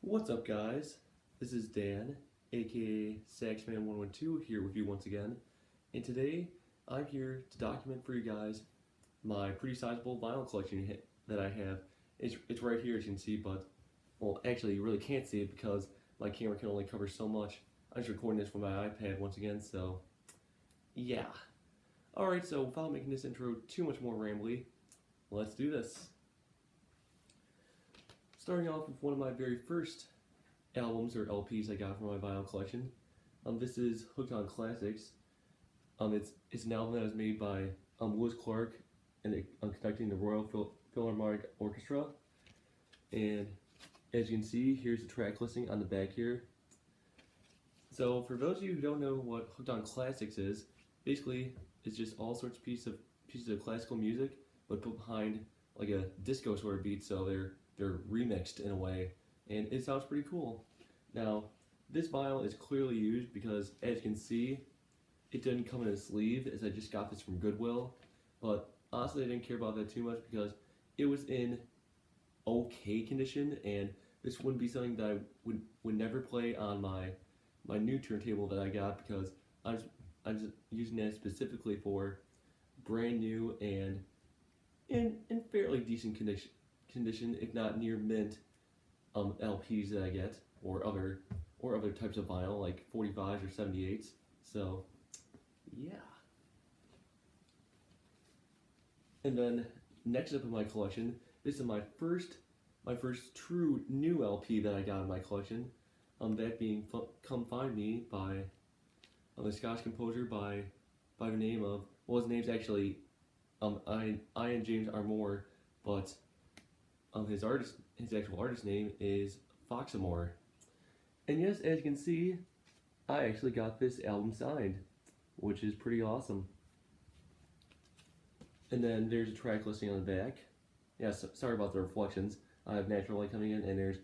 What's up, guys? This is Dan, aka Saxman112, here with you once again. And today, I'm here to document for you guys my pretty sizable vinyl collection that I have. It's right here, as you can see, but, well, actually, you really can't see it because my camera can only cover so much. I'm just recording this from my iPad once again, so, yeah. Alright, so without making this intro too much more rambly, let's do this. Starting off with one of my very first albums or LPs I got from my vinyl collection. This is Hooked on Classics. It's an album that was made by Lewis Clark and conducting the Royal Philharmonic Orchestra. And as you can see, here's the track listing on the back here. So for those of you who don't know what Hooked on Classics is, basically it's just all sorts of pieces of classical music, but put behind like a disco sort of beat, so they're remixed in a way, and it sounds pretty cool. Now, this vinyl is clearly used because, as you can see, it didn't come in a sleeve, as I just got this from Goodwill, but honestly I didn't care about that too much because it was in okay condition, and this wouldn't be something that I would never play on my new turntable that I got, because I'm just using that specifically for brand new and in fairly decent condition, if not near mint, LPs that I get, or other types of vinyl like 45s or 78s. So, yeah. And then next up in my collection, this is my first true new LP that I got in my collection. That being "Come Find Me" by a Scottish composer by the name of, well, his name's actually Ian James Amoore, but his actual artist name is Amoore. And yes, as you can see, I actually got this album signed, which is pretty awesome. And then there's a track listing on the back. Yeah, sorry about the reflections. I have natural light coming in, and there's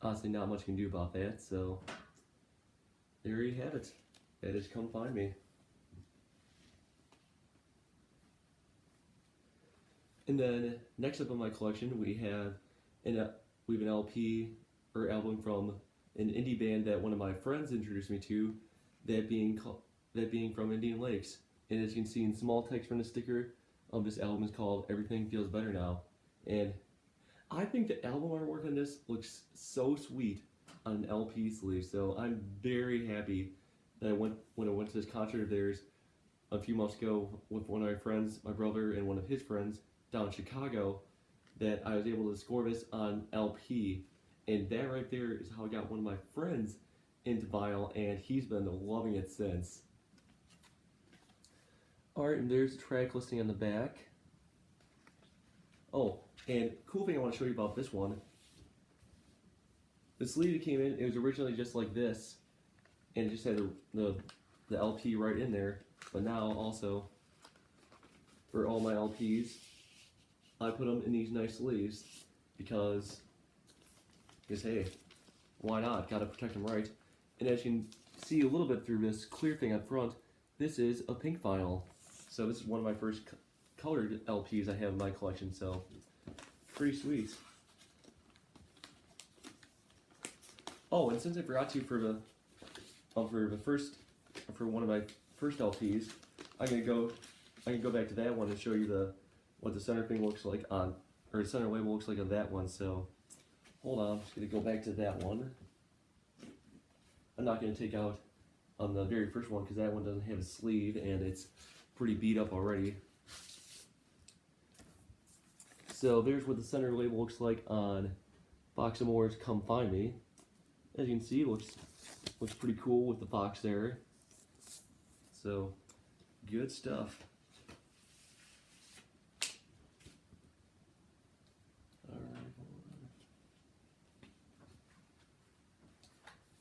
honestly not much you can do about that, so there you have it. That is "Come Find Me." And then next up in my collection, we have an LP or album from an indie band that one of my friends introduced me to, that being from Indian Lakes. And as you can see in small text from the sticker, this album is called "Everything Feels Better Now." And I think the album artwork on this looks so sweet on an LP sleeve. So I'm very happy that when I went to this concert of theirs a few months ago with one of my friends, my brother, and one of his friends down in Chicago, that I was able to score this on LP, and that right there is how I got one of my friends into vinyl, and he's been loving it since. Alright, and there's the track listing on the back. Oh, and cool thing I want to show you about this one, the sleeve it came in, it was originally just like this, and it just had the LP right in there, but now also, for all my LPs, I put them in these nice sleeves because hey, why not? Gotta protect them right. And as you can see a little bit through this clear thing up front, this is a pink vinyl. So this is one of my first colored LPs I have in my collection, so pretty sweet. Oh, and since I forgot to for one of my first LPs, I can go back to that one and show you what the center thing looks like on, or the center label looks like on that one. So hold on, I'm just gonna go back to that one. I'm not gonna take out on the very first one because that one doesn't have a sleeve and it's pretty beat up already. So there's what the center label looks like on Amoore's "Come Find Me." As you can see, it looks pretty cool with the fox there. So good stuff.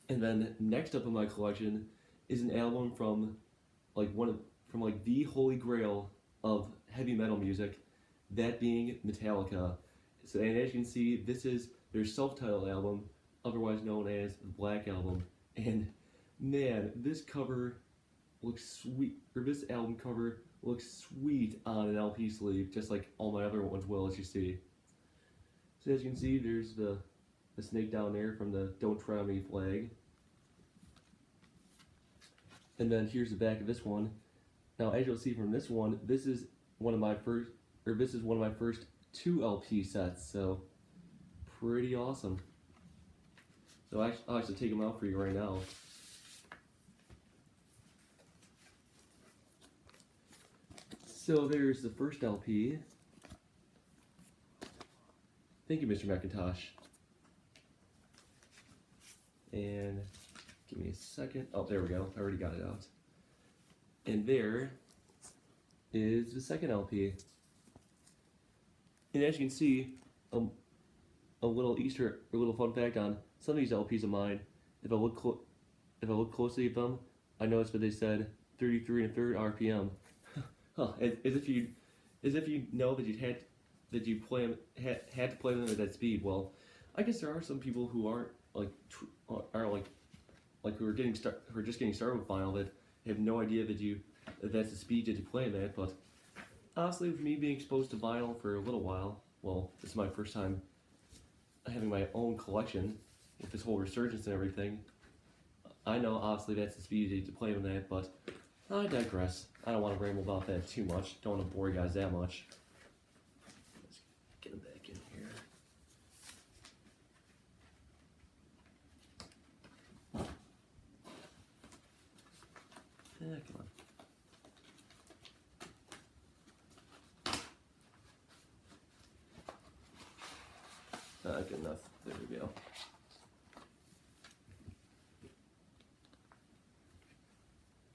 And then next up in my collection is an album from the holy grail of heavy metal music, that being Metallica. So, and as you can see, this is their self-titled album, otherwise known as the Black Album. And man, this cover looks sweet, or this album cover looks sweet on an LP sleeve, just like all my other ones will, as you see. So as you can see, there's the the snake down there from the "Don't Try on Me" flag. And then here's the back of this one. Now, as you'll see from this one, this is one of my first, two LP sets. So pretty awesome. So I'll actually take them out for you right now. So there's the first LP. Thank you, Mr. McIntosh. And give me a second. Oh, there we go. I already got it out. And there is the second LP. And as you can see, a little fun fact on some of these LPs of mine. If I look closely at them, I noticed that they said 33 1/3 RPM. Huh, as if you know that had to play them at that speed. Well, I guess there are some people who aren't who are just getting started with vinyl that have no idea that that's the speed that you play them at. But honestly, with me being exposed to vinyl for a little while, well, this is my first time having my own collection with this whole resurgence and everything. I know obviously that's the speed that you play them at, but I digress. I don't want to ramble about that too much. Don't want to bore you guys that much. Let's get them back in here. Come on. Good enough. There we go.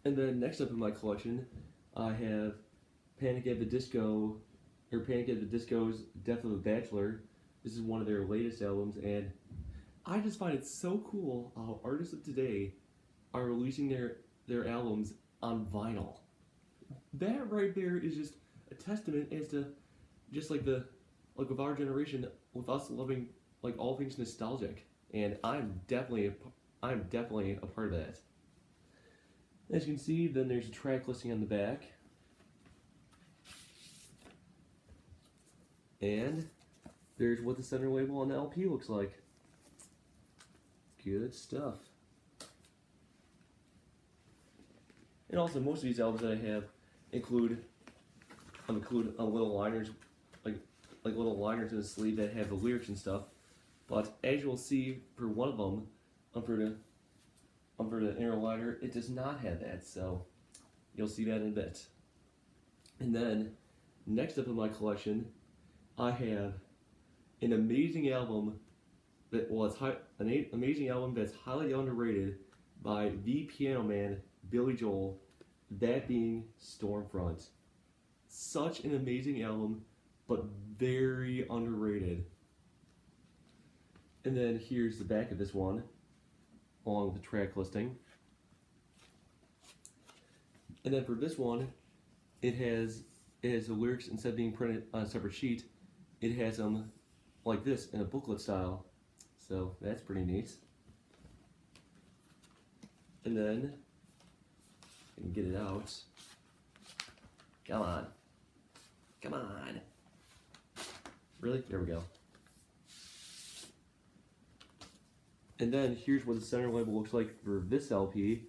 And then next up in my collection, I have Panic at the Disco's Death of the Bachelor. This is one of their latest albums, and I just find it so cool how artists of today are releasing their albums on vinyl. That right there is just a testament as to just with our generation, with us loving all things nostalgic, and I'm definitely a part of that. As you can see, then there's a track listing on the back, and there's what the center label on the LP looks like. Good stuff. And also, most of these albums that I have include little liners, like little liners in the sleeve that have the lyrics and stuff. But as you'll see, for one of them, for the inner liner, it does not have that. So you'll see that in a bit. And then next up in my collection, I have an amazing album amazing album that's highly underrated by the piano man Billy Joel. That being Stormfront. Such an amazing album, but very underrated. And then here's the back of this one, along with the track listing. And then for this one, it has the lyrics, instead of being printed on a separate sheet, it has them like this in a booklet style. So that's pretty neat. And then you can get it out. Come on. Come on. Really? There we go. And then here's what the center label looks like for this LP.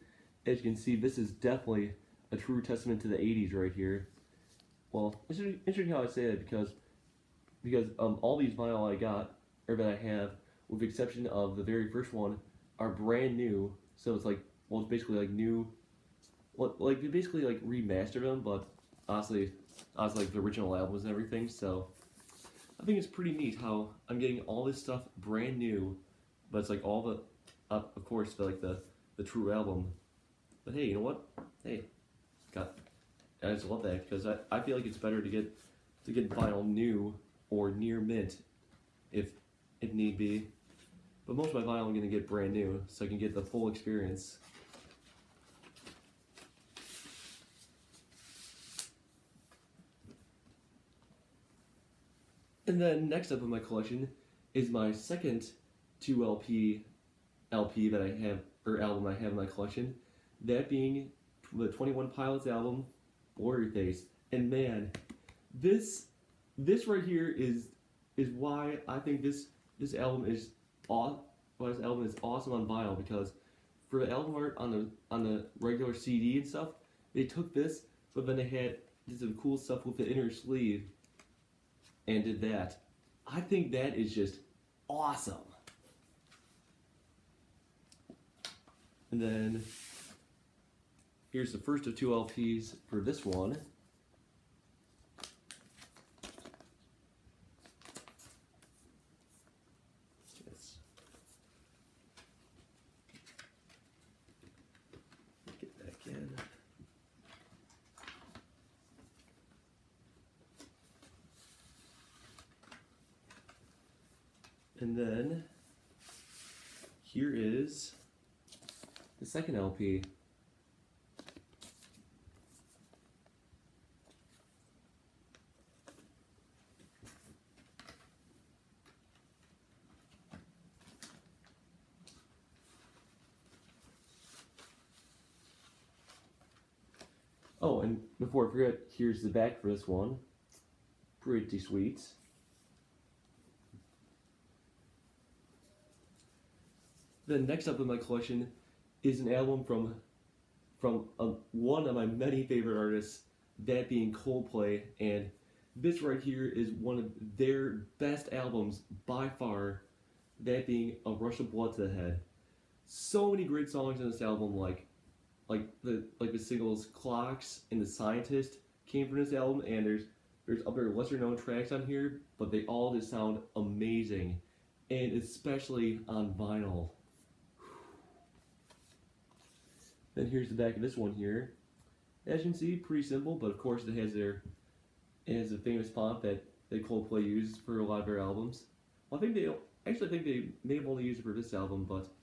As you can see, this is definitely a true testament to the 80s right here. Well, it's interesting how I say that because all these vinyl I got, or that I have, with the exception of the very first one, are brand new. So it's it's basically new. They basically remastered them, but honestly the original albums and everything. So I think it's pretty neat how I'm getting all this stuff brand new, but it's all the, of course, the true album. But hey, you know what? Hey, I just love that because I feel like it's better to get vinyl new or near mint, if need be. But most of my vinyl I'm gonna get brand new, so I can get the full experience. And then next up in my collection is my second 2 LP that I have, or album I have in my collection. That being the 21 Pilots album, Blurryface. And man, this right here is why I think this album is this album is awesome on vinyl because for the album art on the regular CD and stuff, they took this, but then they did some cool stuff with the inner sleeve and did that. I think that is just awesome. And then here's the first of 2 LPs for this one. Let's get back in. And then here is the second LP. Oh, and before I forget, here's the back for this one. Pretty sweet. Then next up in my collection is an album from one of my many favorite artists, that being Coldplay, and this right here is one of their best albums by far, that being A Rush of Blood to the Head. So many great songs on this album, like the singles Clocks and The Scientist came from this album, and there's other lesser known tracks on here, but they all just sound amazing, and especially on vinyl. Then here's the back of this one here. As you can see, pretty simple, but of course it has a famous font that Coldplay uses for a lot of their albums. Well, I think they may have only used it for this album, but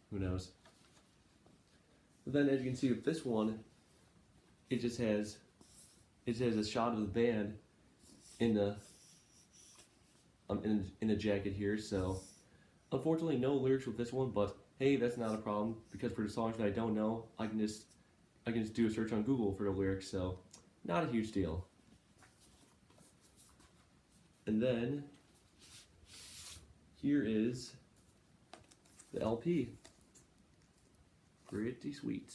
who knows. But then as you can see with this one, it has a shot of the band in the jacket here. So unfortunately, no lyrics with this one, but hey, that's not a problem, because for the songs that I don't know, I can just do a search on Google for the lyrics, so not a huge deal. And then here is the LP. Pretty sweet.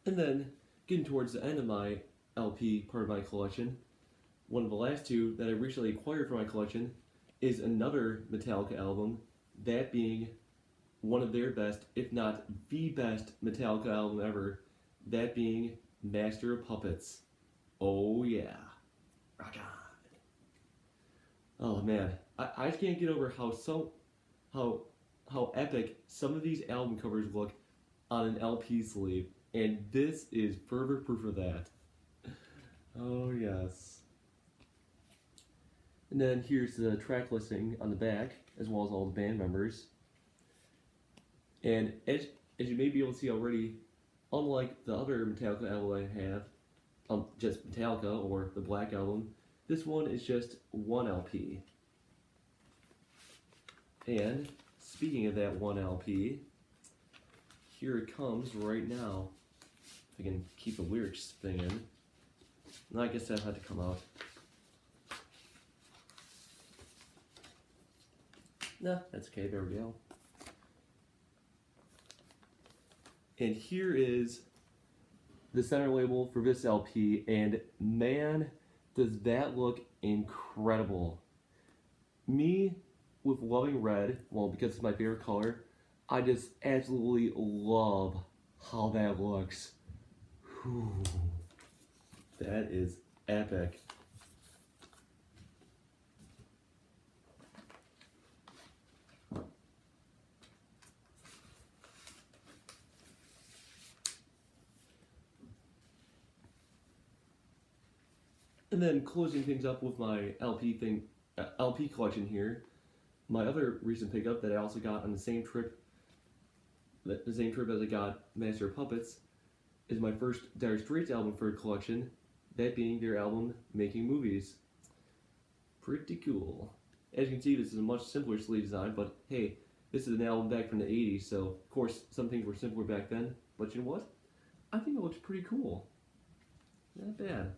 And then, getting towards the end of my LP part of my collection, one of the last 2 that I recently acquired for my collection is another Metallica album, that being one of their best, if not the best Metallica album ever, that being Master of Puppets. Oh yeah. Rock on. Oh man, I just can't get over how epic some of these album covers look on an LP sleeve. And this is further proof of that. Oh yes. And then here's the track listing on the back, as well as all the band members. And as you may be able to see already, unlike the other Metallica album I have, just Metallica or the Black Album, this one is just one LP. And speaking of that one LP, here it comes right now. If I can keep the lyrics thing in. And I guess that had to come out. No, that's okay, there we go. And here is the center label for this LP, and man, does that look incredible. Me, with loving red, well, because it's my favorite color, I just absolutely love how that looks. Whew. That is epic. And then closing things up with my LP collection here, my other recent pickup that I also got on the same trip as I got Master of Puppets, is my first Dire Straits album for a collection, that being their album Making Movies. Pretty cool. As you can see, this is a much simpler sleeve design, but hey, this is an album back from the 80s, so of course some things were simpler back then, but you know what? I think it looks pretty cool. Not bad.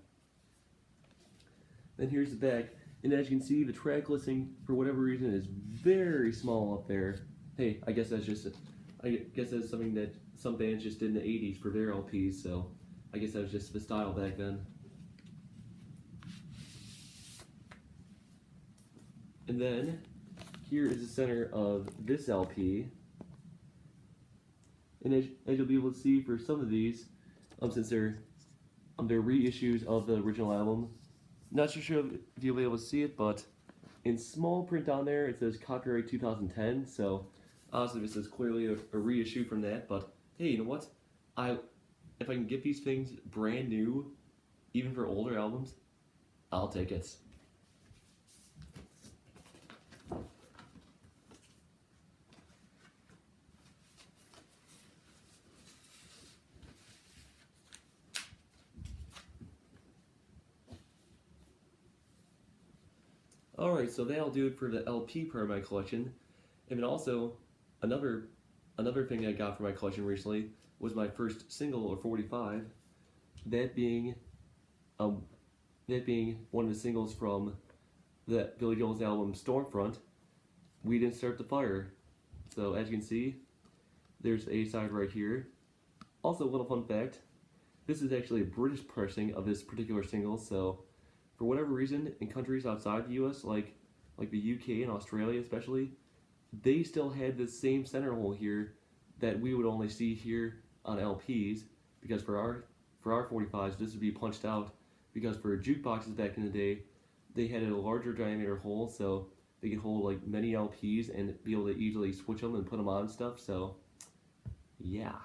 Then here's the back, and as you can see, the track listing, for whatever reason, is very small up there. Hey, I guess that's something that some bands just did in the 80s for their LPs, so I guess that was just the style back then. And then, here is the center of this LP. And as you'll be able to see for some of these, since they're reissues of the original album, not so sure if you'll be able to see it, but in small print on there, it says copyright 2010, so honestly this is clearly a reissue from that, but hey, you know what? If I can get these things brand new, even for older albums, I'll take it. Alright, so that'll do it for the LP part of my collection. And then also, another thing I got for my collection recently was my first single, or 45, that being one of the singles from the Billy Joel's album Stormfront, We Didn't Start the Fire. So as you can see, there's the A-side right here. Also, a little fun fact, this is actually a British pressing of this particular single, so for whatever reason, in countries outside the US, like the UK and Australia especially, they still had this same center hole here that we would only see here on LPs, because for our 45s, this would be punched out, because for jukeboxes back in the day, they had a larger diameter hole, so they could hold like many LPs and be able to easily switch them and put them on stuff, so yeah.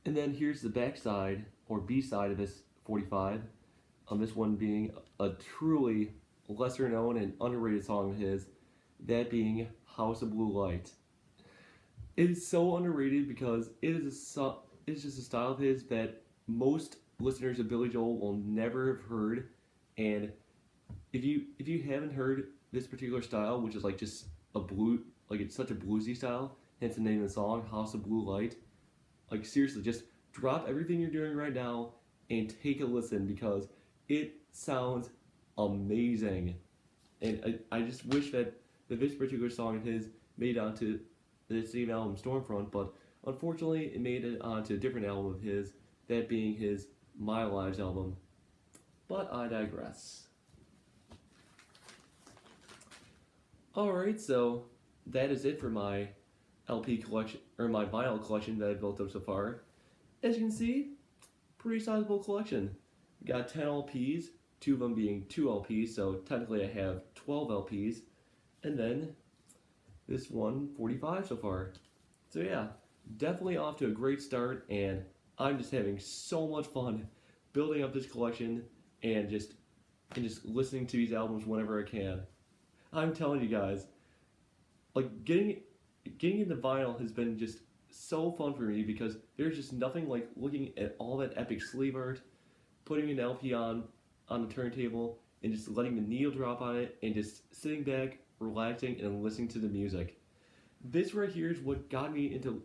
And then here's the back side, or B side of this 45, this one being a truly lesser known and underrated song of his, that being House of Blue Light. It is so underrated because it's just a style of his that most listeners of Billy Joel will never have heard, and if you haven't heard this particular style, which is like just it's such a bluesy style, hence the name of the song, House of Blue Light, like seriously, just drop everything you're doing right now and take a listen, because it sounds amazing. And I just wish that this particular song of his made it onto the same album Stormfront, but unfortunately it made it onto a different album of his, that being his My Lives album. But I digress. Alright, so that is it for my LP collection, or my vinyl collection that I've built up so far. As you can see, pretty sizable collection. Got 10 LPs, 2 of them being 2 LPs, so technically I have 12 LPs, and then this one 45 so far. So yeah, definitely off to a great start, and I'm just having so much fun building up this collection and just listening to these albums whenever I can. I'm telling you guys, like getting into vinyl has been just so fun for me, because there's just nothing like looking at all that epic sleeve art, putting an LP on the turntable, and just letting the needle drop on it, and just sitting back, relaxing, and listening to the music. This right here is what got me into,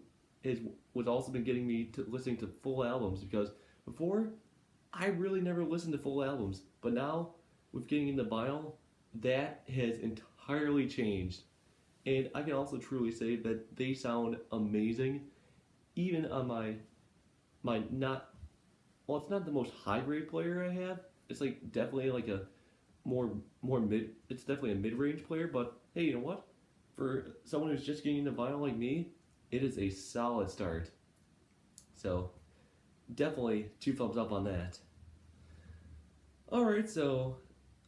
what's also been getting me to listening to full albums, because before, I really never listened to full albums, but now, with getting into vinyl, that has entirely changed. And I can also truly say that they sound amazing, even on my it's not the most high grade player I have. It's like definitely like a it's definitely a mid-range player, but hey, you know what? For someone who's just getting into vinyl like me, it is a solid start. So definitely 2 thumbs up on that. Alright, so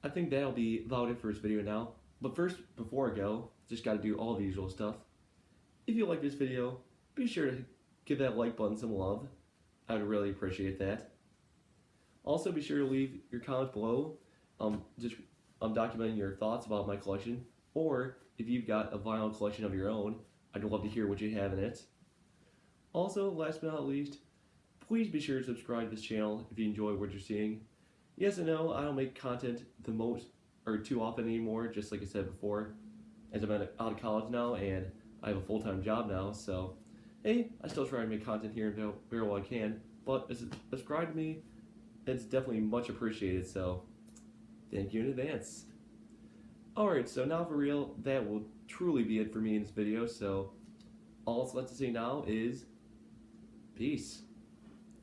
I think that'll be about it for this video now. But first, before I go, just gotta do all the usual stuff. If you like this video, be sure to give that like button some love. I would really appreciate that. Also, be sure to leave your comments below, documenting your thoughts about my collection, or if you've got a vinyl collection of your own, I'd love to hear what you have in it. Also, last but not least, please be sure to subscribe to this channel if you enjoy what you're seeing. Yes, I know I don't make content the most or too often anymore, just like I said before, as I'm out of college now and I have a full-time job now, so hey, I still try to make content here and there while I can, but subscribe to me, it's definitely much appreciated, so thank you in advance. Alright, so now for real, that will truly be it for me in this video, so all that's left to say now is peace.